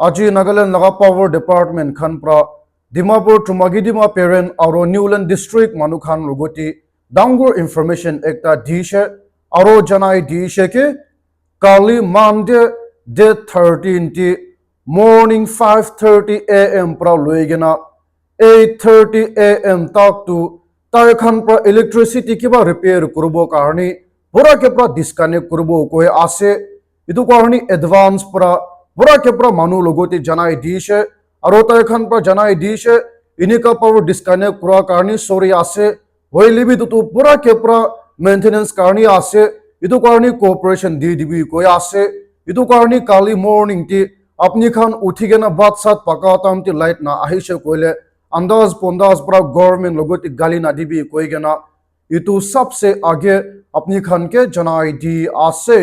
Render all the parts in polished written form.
Aji Nagaland laga Power Department Khanpra Dimapur Tumagidima Parent Aro Newland District Manukhan Rugoti Dangur information ekta dishe Aro Janai dishe ke Kali Monday day 13 ti morning 5:30 a.m. pra loigena 8:30 a.m. talk to Tarkhan pra electricity kiba repair kurbo karni pura ke pra disconnect kurbo koi ase itu karni advance pra pura ke pra manu logoti janai dishe aro Tarkhan pra janai dishe inika power disconnect kura karni sorry ase hoili bi tu pura ke pra maintenance karni ase itu karni cooperation di dibi koi ase itu karni kali morning ti apni khan uthigena bat sat pakatam ti light na ahishe koile andaz pondas pra government logoti gali na dibi koigena itu sabse age apni khan ke janai di ase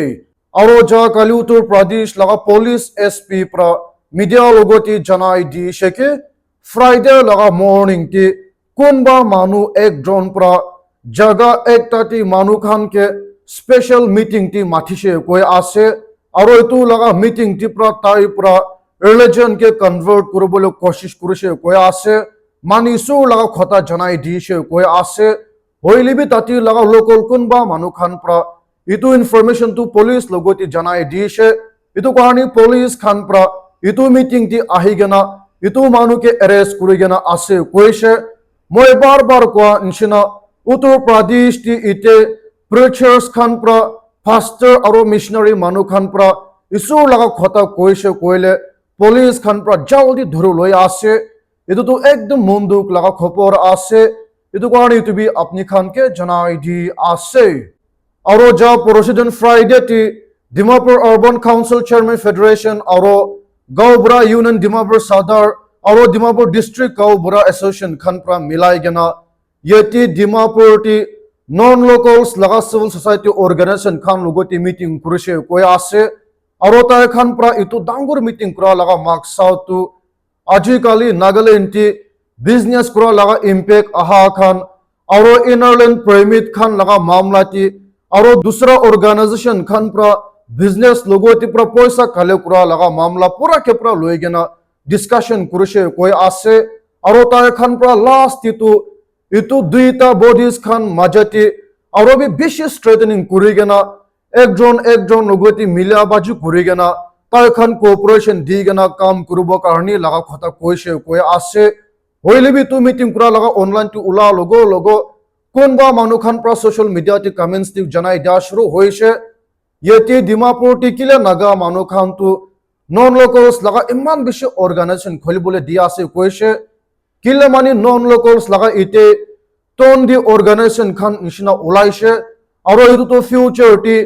aro ja kali Uttar Pradesh laga police SP pra media logoti janai di sheke Friday laga morning ti kunba manu ek drone pra jaga ekta ti manu khan ke special meeting ti mathishe koi ase aro itu laga meeting ti pra tai pra religion ke convert kurobole koshish kurise koi ase mani su laga khota janai dishe koi ase hoili bi tati laga local kunba manu khan pra itu information tu police logoti janai dishe itu kahani police khan pra itu meeting ti ahigena itu manu ke arrest kurigena ase koise moi bar ko inshina Uttar Pradesh ti ite preachers khan pra pastor aro missionary manu khan pra isu laga khota koise koile police khan pra jaldi dhuru loi ase itu to ekdom munduk laga khopor ase itu karni tu bi apni khan ke janai di ase aro ja president Friday ti Dimapur Urban Council Chairman Federation aro Gaubra Union Dimapur Sadar aro Dimapur District Gaubra Association khan pra milai gena yeti Dimapur ti non-locals laga civil society organization khan logoti meeting kurise koi ase aro tai khan pra itu dangur meeting kura laga maksud tu aji kali Nagaland ti business kura laga impact aha khan aro innerland permit khan laga mamla ti aro dusra organization khan pra business logoti pra paisa khale kura laga mamla pura ke pra loigena discussion kurise koi ase aro tai khan pra last ti tu itu duita bodies khan majati aro bi bishi strengthening kurigena ekjon logoti milia baju kurigena tai khan cooperation digena kam kurubo karni laga khota koise koi ase hoile bi tu meeting kura laga online tu ula logo kunba manu khan pra social media ti comments ti janai da shuru hoise yeti Dimapur ti kile naga manu khan tu non locals laga iman bishi organization kholi bole dia ase koise kile mani non locals laga ite ton di organization khan nishina ulaise aro itu to future ti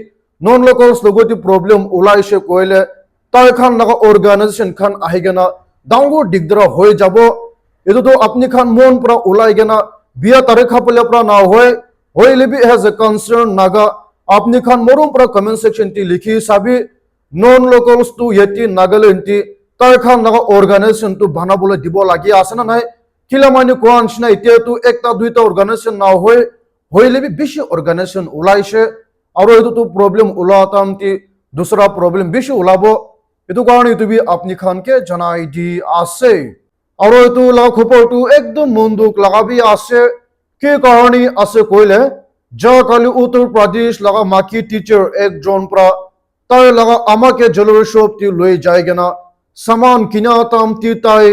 non locals logoti problem ulaise koile tai khan laga organization khan ahigena dangur digdra hoy jabo itu to apni khan mon pra ulai gena biya tarikha pole pra na hoy libi has a concern naga apni khan morum pra comment section ti likhi sabi non locals tu yeti Nagaland ti tai khan laga organization tu bana bole dibo lagi asena nai kila mani koan shna ite tu ekta duita organization na hoile bi bishi organization ulaise aro itu tu problem ulatam ti dusra problem bishi ulabo itu karni tu bi apni khan ke janai di ase aro itu la khopor tu ekdom munduk lagabi ase ke karni ase koile ja kali Uttar Pradesh laga maki teacher ek jon pra tai laga amake jewelry shop ti loi jaigena saman kinatam ti tai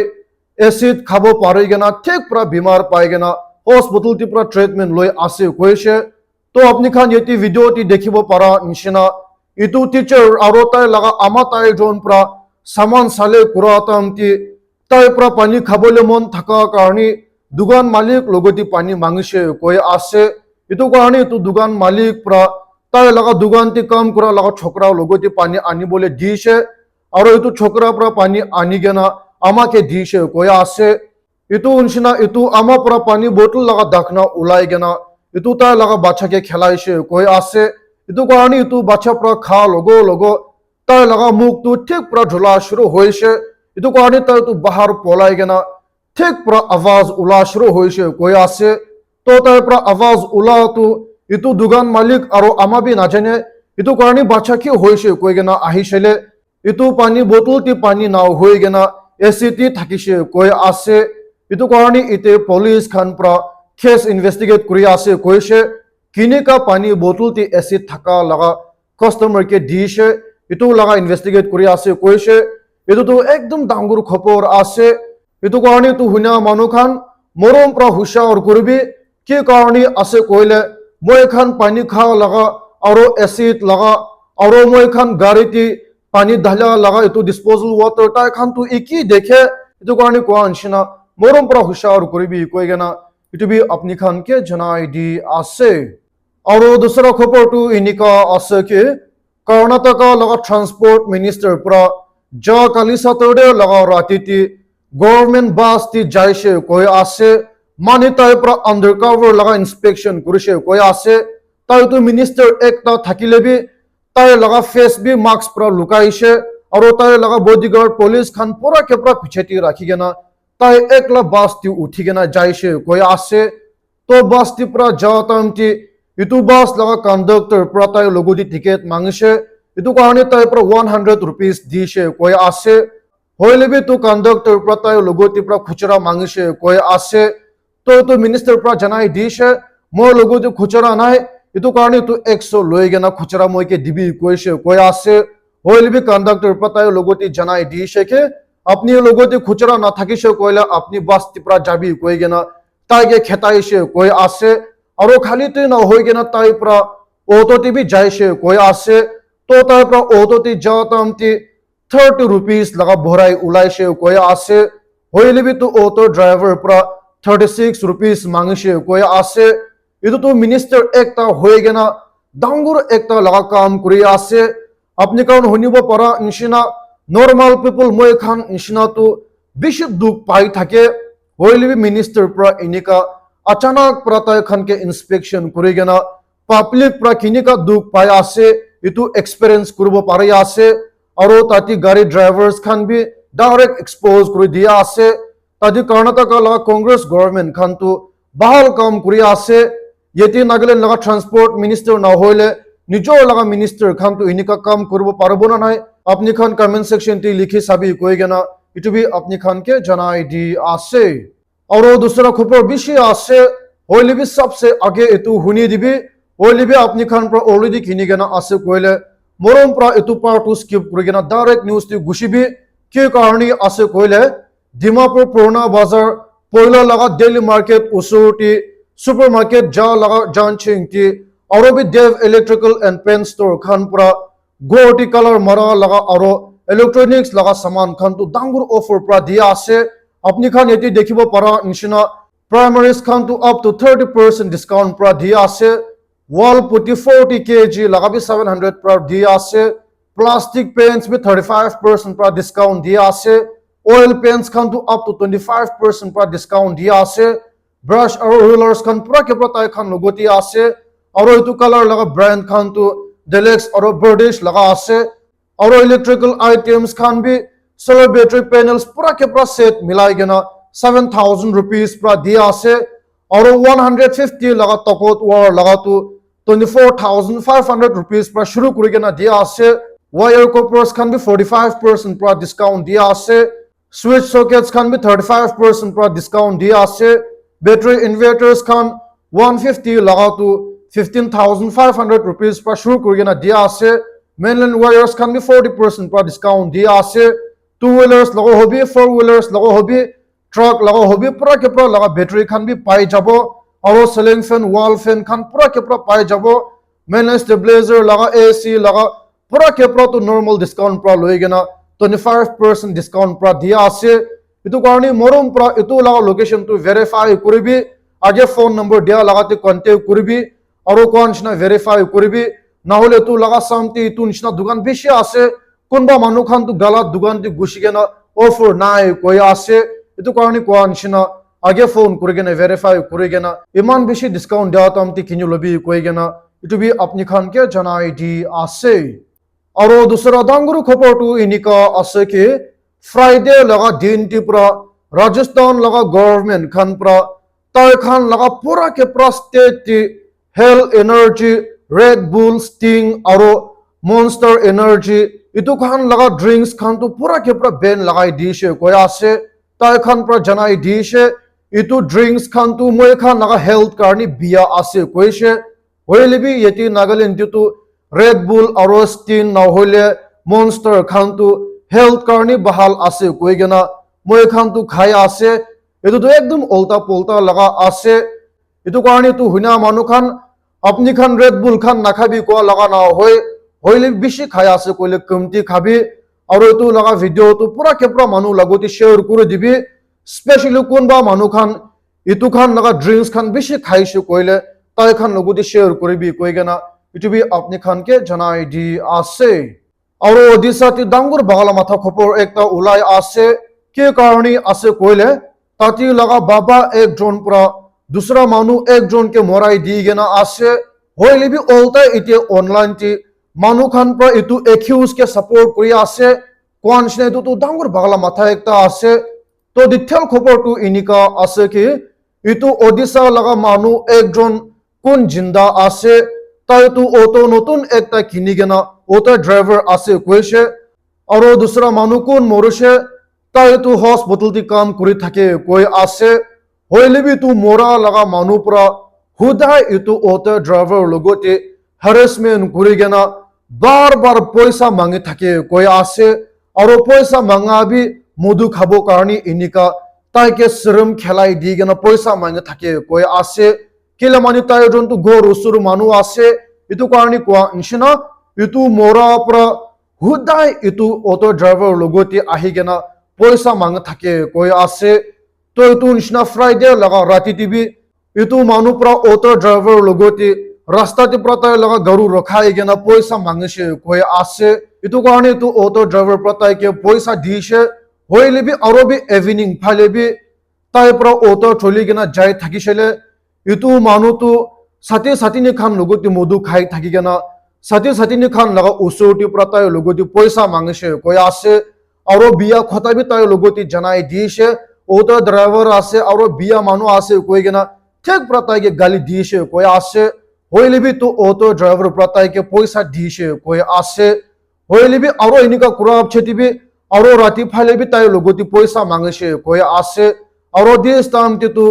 acid khabo parigena thik pra bimar paigena hospital ti pra treatment loi ase koise to apni khan yeti video ti dekhibo para nishina itu teacher aro tai laga ama tai jon pra saman sale kuratam ti tai pra pani khabole mon thaka karni dugan malik logoti pani mangise koi ase itu karni tu dugan malik pra tai laga dugan ti kam kura laga chokra logoti pani ani bole dise aro itu chokra pra pani ani gena amake dishe koi ase itu unshina itu ama pura pani bottle laga dakhna ulai gena itu ta laga bacha ke khelaise koi ase itu karni itu bacha pura kha logo ta laga muk tu thik pura jula shuru hoise itu karni ta tu bahar polai gena thik pura awaz ula shuru hoise koi ase to ta pura awaz ula tu itu dugan malik aro ama bi na jane itu karni bacha ki hoise koi gena ahishele ইটো পানী bottle T পানী নাও হয়ে গেনা এসিটি থাকিছে কই আছে ইটো কারণে ইতে পুলিশ খান প্রা কেস ইনভেস্টিগেট করি আছে কইছে কিনিকা পানী বটল টি এসিড থাকা লাগা কাস্টমার কে দিছে ইটো লাগা ইনভেস্টিগেট করি আছে কইছে ইটো তো একদম ডাঙ্গুর খবর আছে ইটো কারণে তো হুনা মানু খান মরম প্রা হুশার করবি কি কারণে আছে কইলে মই খান পানী খাওয়া লাগা আরো এসিড লাগা আরো মই খান গাড়িটি পানী ঢালা লাগা ইটো ডিসপোজাল ওয়াটার তাই খান তো একই দেখে ইটো কারণে কোয়া আনছিনা মরম প্রা হুশার করবি কই গেনা ইটো বি আপনি খান কে জানাই দি আছে और दूसरा खबर तो इनिका आसे कि कर्नाटक लगा ट्रांसपोर्ट मिनिस्टर पूरा जा काली सैटरडे लगा राती ती गवर्नमेंट बस ती जाइसे कोई आसे मानी ताई पूरा अंडरकवर लगा इंस्पेक्शन करिसे कोई आसे ताई तो मिनिस्टर एक ता থাকিলে भी ताई लगा फेस भी मास्क पूरा लुकाइसे और ताई लगा बॉडीगार्ड पुलिस खान पूरा के पूरा पीछे राखी गेना ताई एकला बस ती उठी गेना जाइसे कोई आसे तो बस ती पूरा जाताम ती इतु बस लगा कंडक्टर पूरा ताई लोगो दी टिकट मांगसे इतु कहानी ताई पूरा 100 रुपीस दिसे कोई आसे होइले भी तो कंडक्टर पूरा ताई लोगो ती पूरा खुचरा मांगसे कोई आसे तो मिनिस्टर पूरा जनाई दिसे मो लोगो दी खुचरा नाय इतु कहानी तो 100 लोई गेना खुचरा मोय के दिबी कोइसे कोई आसे होइले भी कंडक्टर पूरा ताई लोगो ती जनाई दिसे के अपनी लोगो ती खुचरा ना থাকিছে कोइला अपनी बस ती पूरा जाबी कोई गेना ताई के खेताइसे कोई आसे और खाली तो ना हो गया ताई पूरा ऑटो ती भी जाइसे कोई आसे तो ताई पूरा ऑटो ती जाताम ती 30 रुपीस लगा भराई उलाइसे कोई आसे होइले भी तो ऑटो ड्राइवर पूरा 36 रुपीस मांगसे कोई आसे इतो तो मिनिस्टर एकता हो गया डांगुर एकता लगा काम करी आसे अपनी कारण होनिबो पारा निशिना नॉर्मल पीपल मोय खान निशिना तो बेसि दुख पाई থাকে होइले भी मिनिस्टर पूरा इनिका अचानक प्रातः खान के इंस्पेक्शन करे गेना पब्लिक प्रा किनिका दुख पाय आसे इतु एक्सपीरियंस करबो पारे आसे और ताती गाड़ी ड्राइवर्स खान भी डायरेक्ट एक्सपोज कर दिया आसे ताती कर्नाटक लगा कांग्रेस गवर्नमेंट खान तो बहाल काम करी आसे यति नागालैंड लगा ट्रांसपोर्ट मिनिस्टर ना होइले निजो लगा मिनिस्टर खान तो इनिका काम करबो पारबो ना नाय अपनी खान कमेंट सेक्शन ती लिखी साबी कोई गेना इतु भी अपनी खान के जनाई दी आसे और दूसरा खबर विषय आसे होइले भी सबसे आगे इतु हुनी दिबी होइले भी अपनी खान पर ऑलरेडी किनी गेना आसे कोइले मोरम प्रा इतु पार्ट टू स्किप कर गेना डायरेक्ट न्यूज ती गुशी भी के कारणी आसे कोइले दिमापुर पुराना बाजार पोइला लगा दिल्ली मार्केट उसुटी सुपरमार्केट जा लगा जानचिंग ती और भी Dev electrical and pen store खान पूरा गोटी कलर मरा लगा और इलेक्ट्रॉनिक्स लगा सामान खान तो डांगुर ऑफर प्रा दिया आसे अपनी खान यदि देखिबो पारा निशिना प्राइमरीज खान तो अप टू 30% डिस्काउंट प्रा दिया आसे वॉल पुटी 40 kg लगा भी 700 प्रा दिया आसे प्लास्टिक पेंट्स भी 35% प्रा डिस्काउंट दिया आसे ऑयल पेंट्स खान तो अप टू 25% प्रा डिस्काउंट दिया आसे ब्रश और रोलर्स खान पूरा के पूरा ताई खान लोगोती आसे और इतु कलर लगा ब्रांड खान तो डेलेक्स और बर्डिश लगा आसे और इलेक्ट्रिकल आइटम्स खान भी सोलर बैटरी पैनल्स पूरा के पूरा सेट मिलाई गेना 7,000 रुपीस पूरा दिया से और 150 लगा तकोत वार लगा तो 24,500 रुपीस पूरा शुरू कर गेना दिया से वायर कॉपर्स खान भी 45% पूरा डिस्काउंट दिया से स्विच सॉकेट्स खान भी 35% पूरा डिस्काउंट दिया से बैटरी इन्वर्टर्स खान 150 लगा तो 15,500 रुपीस पूरा शुरू कर गेना दिया से मेनलैंड वायर्स खान भी 40% पूरा डिस्काउंट दिया से 2 व्हीलर्स लगो होबी 4 व्हीलर्स लगो होबी ट्रक लगो होबी पूरा के पूरा लगा बैटरी खान भी पाई जाबो और ceiling fan wall fan Khan पूरा के पूरा पाई जाबो मेन स्टेबलाइजर लगा एसी लगा पूरा के पूरा तो नॉर्मल डिस्काउंट पूरा लोई गेना 25% डिस्काउंट पूरा दिया आसे इतु कारणी मोरम पूरा इतु लगा लोकेशन तो वेरीफाई करबी आगे फोन नंबर दिया लगाते कांटेक्ट करबी और कोन छना वेरीफाई करबी ना होले तू लगा सामती तू निशना दुकान बेशी आसे कोनबा मानु खान तो गलत दुकान ती गुशी गेना ऑफर नाय कोई आसे इतु कारणी कोन छना आगे फोन करगेना वेरीफाई करगेना इमान बेशी डिस्काउंट दिया तो हमती किनु लबी कोई गेना इतु भी अपनी खान के जनाई दी आसे और दूसरा दांगुरु खबर तो इनिका आसे के फ्राइडे लगा दिन ती पूरा राजस्थान लगा गवर्नमेंट खान पूरा ताई खान लगा पूरा के पूरा स्टेट ती हेल एनर्जी रेड बुल स्टिंग और Monster energy itu khan laga drinks khan tu pura ke pura ban lagai diise koi ase tai khan pra janai diise itu drinks khan tu moi khan laga health karni bia ase koise hoile bi yeti Nagaland tu Red Bull aro Sting na hole Monster khan tu health karni bahal ase koi gena moi khan tu khai ase itu tu ekdom ulta polta laga ase itu karni tu huina manu khan apni khan Red Bull khan nakhabi ko laga na hoy hoile bishi khai ase koile kamti khabi aro itu laga video tu pura ke pura manu lagoti share kore dibi specially kunba manu khan itu khan laga drinks khan bishi khaise koile tai khan lagoti share koribi koi gena itu bi apni khan ke janai di ase aro odisha ti dangur bagala matha khopor ekta ulai ase ke karni ase koile tati laga baba ek jon pura dusra manu ek jon ke morai di gena ase hoile bi olta ite online ti manu khan pra itu accuse ke support kuri ase kwanshne tu dangur bagala matha ekta ase to detail khopor tu inika ase ki itu odisha laga manu ekjon kun jinda ase tai tu auto notun ekta kini gena auto driver ase koise aro dusra manu kun moruse tai tu hospital ti kam kuri thake koi ase hoile bi tu mora laga manu pra hudai itu auto driver logote harassment kuri gena bar bar poisa mangi thake koi ase aro poisa manga bi modu khabo karni inika tai ke serum khelai di gena poisa mangi thake koi ase kila mani tai jon tu gor usur manu ase itu karni kwa inshina itu mora pra hudai itu auto driver logoti ahi gena poisa mangi thake koi ase to itu inshina Friday laga rati tv itu manu pra auto driver logoti rasta ti pratai laga garu rakhai gena poisa mangise koi ase itu karni tu auto driver pratai ke poisa diise hoile bi aro bi evening phale bi tai pra auto choli gena jai thakisele itu manu tu sati sati ni khan logoti modu khai thaki gena sati sati ni khan laga usoti pratai logoti poisa mangise koi ase aro biya khota bi tai logoti janai diise auto driver ase aro biya manu ase koi gena thek pratai ke gali diise koi ase hoile bi tu auto driver pratai ke poisa diise koi ase hoile bi aro inika kurab cheti bi aro rati phale bi tai logoti poisa mangise koi ase aro this time ti tu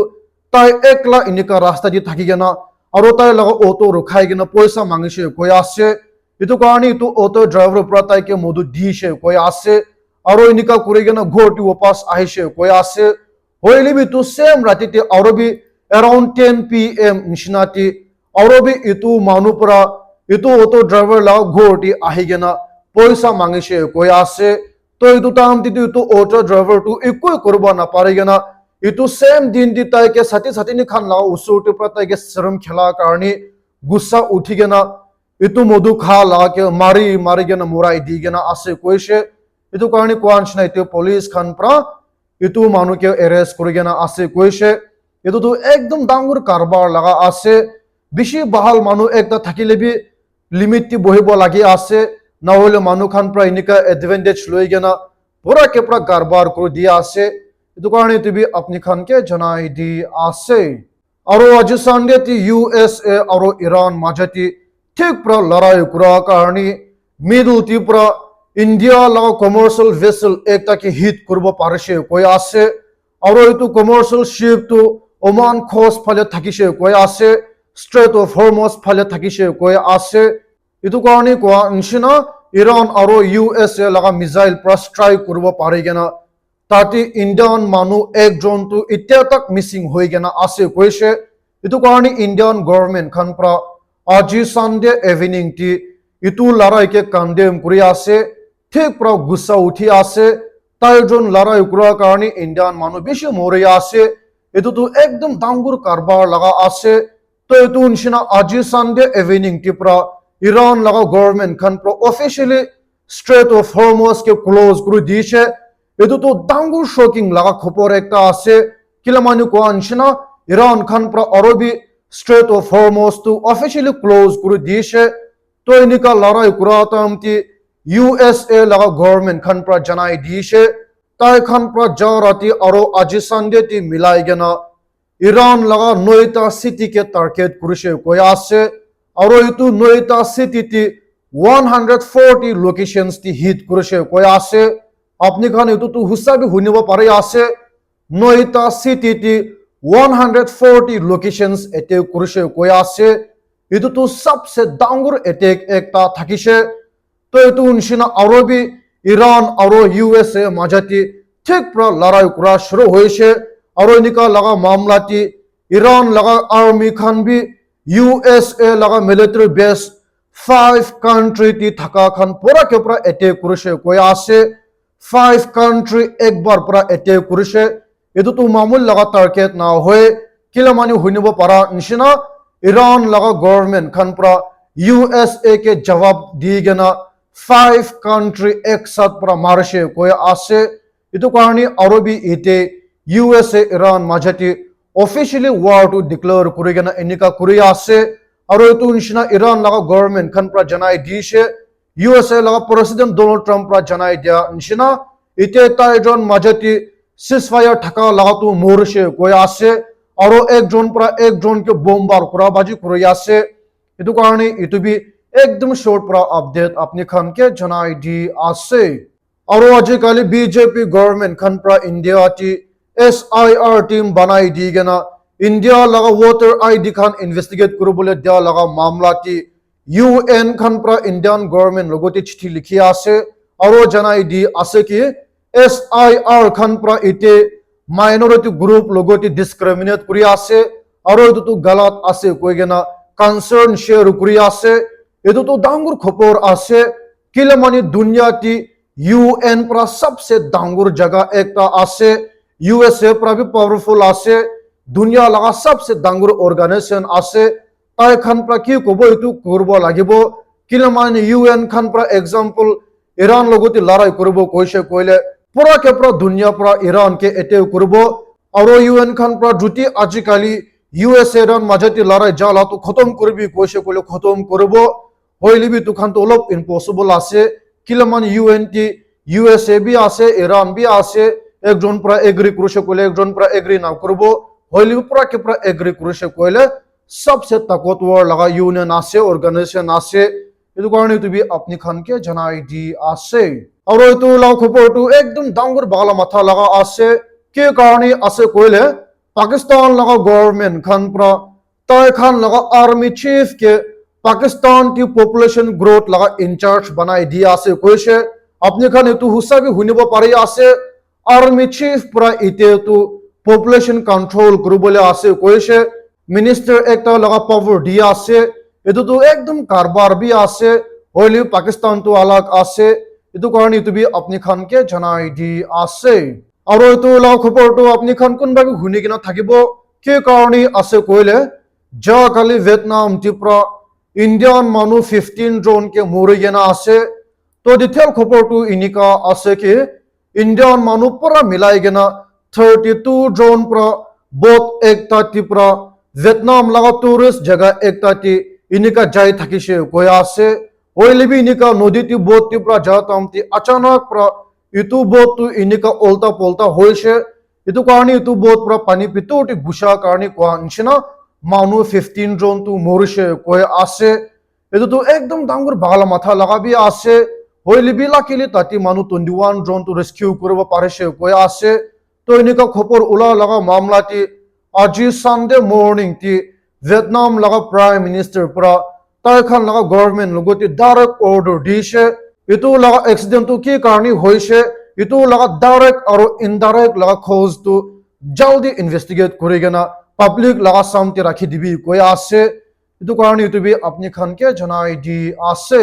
tai ekla inika rasta di thaki gena aro tai laga auto rukhai gena poisa mangise koi ase itu karni tu auto driver pratai ke modu diise koi ase aro inika kuri gena ghoti wapas ahise koi ase hoile bi tu same rati te aro bi around 10 pm nishnati aro bi itu manu pra itu auto driver la ghoti ahi gena poisa mangise koi ase to itu tam ti tu auto driver tu ekoi korba na pare gena itu same din di tai ke sati sati ni khan la usur te pratai ke serum khela karni gussa uthi gena itu modu kha la ke mari gena murai di gena ase koise itu karni kwanch na itu police khan pra itu manu ke arrest kori gena ase koise itu tu ekdom dangur karbar laga ase bishi bahal manu ekta thakile bi limit ti bohibo lagi ase na hole manu khan pra inika advantage loi gena pura ke pura karbar kori dia ase itu karni tu bi apni khan ke janai di ase aro aj Sunday ti USA aro Iran majati thik pra larai kura karni middle ti pra India laga commercial vessel ekta ke hit kurbo parise koi ase aro itu commercial ship tu Oman coast phale thakise koi ase Strait of Hormuz phale thakise koi ase itu karni kwa inshina Iran aro USA laga missile pra strike kurbo pare gena tati Indian manu ek jon tu itya tak missing hoi gena ase koise itu karni Indian government khan pra aji Sunday evening ti itu larai ke condemn kuri ase thik pra gussa uthi ase tai jon larai kura karni Indian manu beshi more ase itu tu ekdom dangur karbar laga ase to itu nishina aji Sunday evening ti pra Iran laga government khan pra officially Strait of Hormuz ke close kuri diise itu tu dangur shocking laga khopor ekta ase kilamani ko anshina Iran khan pra Arabi Strait of Hormuz tu officially close kuri diise to inika larai kura tamti USA laga government khan pra janai diise tai khan pra jarati aro aji Sunday ti milai gena Iran laga Noida city ke target kurise koi ase aro itu Noida city ti 140 locations টি hit করেছে কৈ আছে আপনি খান এটো তো হুসাবি হুনিব পারে আছে 9টা সিটিটি 140 locations attack করেছে কৈ আছে এটো তো সবসে ডাঙর এটেক একটা থাকিছে তো এটো উনসিনা আরবি ইরান আর ইউএসএ মাঝাতি ঠিক প্রা লড়াই করা শুরু হয়েছে আর এনিকা লাগা মামলাটি ইরান লাগা আর্মি খান বি ইউএসএ লাগা মিলিটারি বেস 5 কান্ট্রি টি থাকা খান পুরা কে পুরা এটেক করেছে কৈ আছে 5 কান্ট্রি একবার পুরা এটেক করেছে এটো তো মামুল লাগা টার্গেট না হয়ে কিলামানি হইনিব পারা নিশিনা ইরান লাগা গভর্নমেন্ট খান পুরা ইউএসএ के जवाब दिए गना 5 कंट्री एक साथ पूरा मारशे कोई आसे इतो कारणी अरबी इते यूएसए इरान माझाटी ऑफिशियली वॉर टू डिक्लेअर करे गना इनिका करे आसे और इतो निशना इरान लगा गवर्नमेंट खन पूरा जनाई दिशे यूएसए लगा प्रेसिडेंट डोनाल्ड ट्रम्प पूरा जनाई दिया निशना इते ताइजन माझाटी सिजफायर ठका लगा तो मोरशे कोई आसे और एक जोन के बोमबार कुराबाजी करे आसे इतो कारणी इतो भी एकदम शॉर्ट प्रा अपडेट अपनी खान के जनाई दी आसे और आजिकाली बीजेपी गवर्नमेंट खान प्रा इंडिया टी SIR टीम बनाई दी गना इंडिया लगा वोटर आईडी खान इन्वेस्टिगेट करो बोले दिया लगा मामला टी UN खान प्रा इंडियन गवर्नमेंट लोगों टी चिट्ठी लिखी आसे और जनाई दी आसे कि SIR खान प्रा इते माइनॉरिटी ग्रुप लोगों टी डिस्क्रिमिनेट करी आसे और इतो तो गलत आसे कोई गना कंसर्न शेयर करी आसे এটো তো ডাঙর খবর আছে কিলে মানে দুনিয়াটি ইউএন প্রা সবসে ডাঙর জায়গা একটা আছে ইউএসএ প্রা भी পাওয়ারফুল আছে দুনিয়া লাগা সবসে ডাঙর অর্গানাইজেশন আছে তাই খান প্রা কি কব এটো করব লাগিব কিলে মানে ইউএন খান প্রা एग्जांपल ইরান লগতি লড়াই করব কইছে কইলে পুরা কে প্রা দুনিয়া প্রা ইরান কে এটে করব আর ইউএন খান প্রা জুতি আজিকালি ইউএসএ ইরান মাঝাতি লড়াই জালা তো খতম করবি কইছে কইলে খতম করব হইলে বি তুখান তো অলপ ইম্পসিবল আছে কিলামান ইউএনটি ইউএসএ বি আছে ইরান বি আছে একজন পুরা এগ্রি করেছে কইলে একজন পুরা এগ্রি না করব হইলে পুরা কে পুরা এগ্রি করেছে কইলে সবসে তাকতওয়ার লাগা ইউনিয়ন আছে অর্গানাইজেশন আছে এটো কারণে তুমি আপনি খানকে জানাই দি আছে আর এটো লাও খবরটো একদম ডাঙর বালা মাথা লাগা আছে কে কারণে আছে কইলে পাকিস্তান লাগা গভর্নমেন্ট খান পুরা তাই খান লাগা আর্মি চিফ के पाकिस्तान की पॉपुलेशन ग्रोथ लगा इंचार्ज बनाई दिया से कोइसे अपने खाने तो हुस्सा भी हुनिबो पारे आसे आर्मी चीफ पूरा इते तो पॉपुलेशन कंट्रोल करू बोले आसे कोइसे मिनिस्टर एकटा लगा पावर दिया से एतो तो एकदम कारबार भी आसे होइले पाकिस्तान तो अलग आसे एतो कारणे तो भी अपने खान के जनाई दी आसे और तो लाव खबर तो अपने खान कोन भाबे हुनि किना থাকিবो के कारणे आसे कोइले जा काली वियतनाम टिप्रा इंडियन मानु 15 জন के মরে গেনা আছে তো ডিটেল খবরটো ইনিকা আছে কি ইন্ডিয়ান মানু পুরা মিলাই গেনা 32 জন পুরা বোট একটা টিপ্রা ভিয়েতনাম লাগা টুরিস্ট জায়গা একটা টি ইনিকা যাই থাকিছে কই আছে ওইলিবি ইনিকা নদীটি বোট টিপ্রা যাতামতি अचानक পুরা ইতু বোট তো ইনিকা উল্টা পল্টা হইছে ইতু কারণে ইতু বোট পুরা পানি পিতোটি ঘুষা কারণে কোয়ানছিনা मानु 15 জন তো মরিছে কই আছে এটো তো একদম ডাঙর বালা মাথা লাগাবি আছে হইলি বিলাকিলি তাতি মাनु 21 জন তো রেস্কিউ করব পারেছে কই আছে তো এনিকা খবর উলা লাগা মামলাটি আজি সানডে মর্নিং টি ভিয়েতনাম লাগা প্রাইম মিনিস্টার পুরা তাই খান লাগা গভর্নমেন্ট লগতি ডাইরেক্ট অর্ডার দিছে এটো লাগা অ্যাক্সিডেন্ট তো কি কারণে হইছে এটো লাগা ডাইরেক্ট আর ইনডাইরেক্ট লাগা খোঁজ তো জলদি ইনভেস্টিগেট করে গেনা पब्लिक लगा सामने राखी दिबी कोई आसे इतो कारण यूट्यूब अपनी खान के जनाई दी आसे।